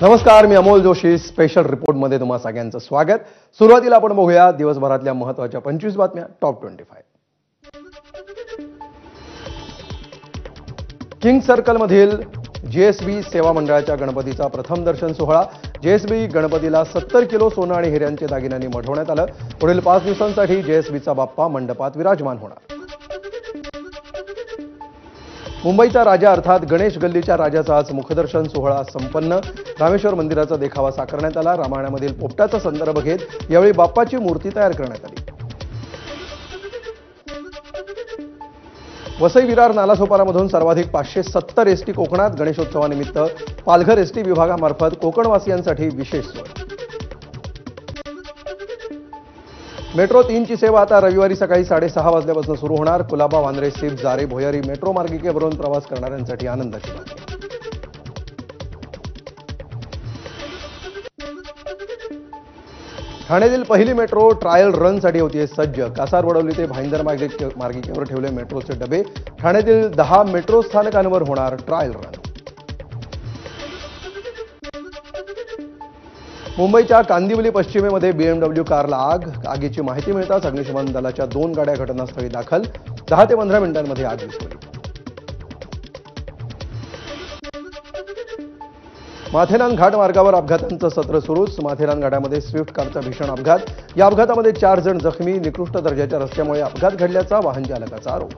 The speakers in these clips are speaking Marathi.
नमस्कार, मी अमोल जोशी. स्पेशल रिपोर्टमध्ये तुम्हा सगळ्यांचं स्वागत. सुरुवातीला आपण बघूया दिवसभरातल्या महत्त्वाच्या 25 बातम्या. टॉप 25. किंग सर्कलमधील जेएसबी सेवा मंडळाच्या गणपतीचा प्रथम दर्शन सोहळा. जेएसबी गणपतीला 70 किलो सोनं आणि हिऱ्यांचे दागिन्यांनी मढवण्यात आलं. पुढील 5 दिवसांसाठी जेएसबीचा बाप्पा मंडपात विराजमान होणार. मुंबईचा राजा अर्थात गणेश गल्लीच्या राजाचा आज मुखदर्शन सोहळा संपन्न. रामेश्वर मंदिराचा देखावा साकारण्यात आला. रामायणामधील पोपटाचा संदर्भ घेत यावेळी बाप्पाची मूर्ती तयार करण्यात आली. वसई विरार नालासोपारामधून सर्वाधिक 570 एसटी कोकणात. गणेशोत्सवानिमित्त पालघर एसटी विभागामार्फत कोकणवासियांसाठी विशेष सोय. मेट्रो 3ची सेवा आता रविवारी सकाळी 6:30 वाजल्यापासून सुरू होणार. कुलाबा, वांद्रे, सिप, जारे, भोयरी मेट्रो मार्गिकेवरून प्रवास करणाऱ्यांसाठी आनंदाची बातमी. ठाण्यातील पहिली मेट्रो ट्रायल रनसाठी होतीये सज्ज. कासारवडवली ते भाईंदर मार्गिकेवर ठेवले मेट्रोचे डबे. ठाण्यातील 10 मेट्रो स्थानकांवर होणार ट्रायल रन. मुंबईच्या कांदिवली पश्चिमेमध्ये बीएमडब्ल्यू कारला आग. आगीची माहिती मिळताच अग्निशमन दलाच्या 2 गाड्या घटनास्थळी दाखल. 10 ते 15 मिनिटांमध्ये आग विझवली. माथेरान घाट मार्गावर अपघातांचं सत्र सुरूच. माथेरान घाटामध्ये स्विफ्ट कारचा भीषण अपघात. या अपघातामध्ये 4 जण जखमी. निकृष्ट दर्जाच्या रस्त्यामुळे अपघात घडल्याचा वाहन चालकाचा आरोप.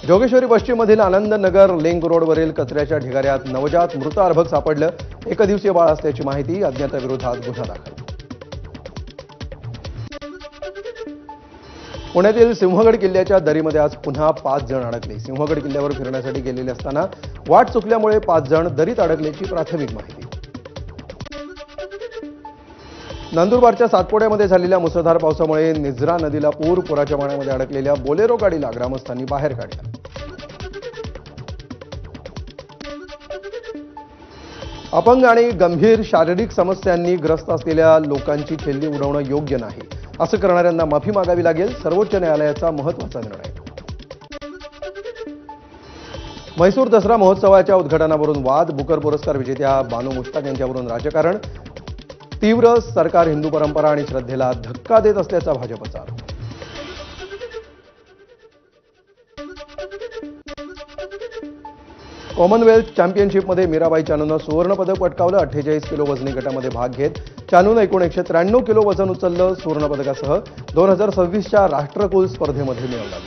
जोगेश्वरी पश्चिममधील आनंदनगर लिंक रोडवरील कचऱ्याच्या ढिगाऱ्यात नवजात मृत अर्भक सापडलं. एकदिवसीय बाळ असल्याची माहिती. अज्ञाताविरोधात गुन्हा दाखल. पुण्यातील सिंहगड किल्ल्याच्या दरीमध्ये आज पुन्हा 5 जण अडकले. सिंहगड किल्ल्यावर फिरण्यासाठी गेलेले असताना वाट चुकल्यामुळे 5 जण दरीत अडकल्याची प्राथमिक माहिती. नंदुरबारच्या सातपोड्यामध्ये झालेल्या मुसळधार पावसामुळे निझरा नदीला पूर. पुराच्या पाण्यामध्ये अडकलेल्या बोलेरो गाडीला ग्रामस्थांनी बाहेर काढलं. अपंग आणि गंभीर शारीरिक समस्यांनी ग्रस्त असलेल्या लोकांची खिल्ली उडवणं योग्य नाही, असं करणाऱ्यांना माफी मागावी लागेल. सर्वोच्च न्यायालयाचा महत्त्वाचा निर्णय. म्हैसूर दसरा महोत्सवाच्या उद्घाटनावरून वाद. बुकर पुरस्कार विजेत्या बानू मुश्ताक यांच्यावरून राजकारण. तीव्र सरकार हिंदू परंपरा आणि श्रद्धेला धक्का देत असल्याचा भाजपचा आरोप. कॉमनवेल्थ चॅम्पियनशिपमध्ये मीराबाई चानूनं सुवर्णपदक पटकावलं. 48 किलो वजनी गटामध्ये भाग घेत चानूनं एकूण 193 किलो वजन उचललं. सुवर्णपदकासह 2026च्या राष्ट्रकुल स्पर्धेमध्ये मिळवला.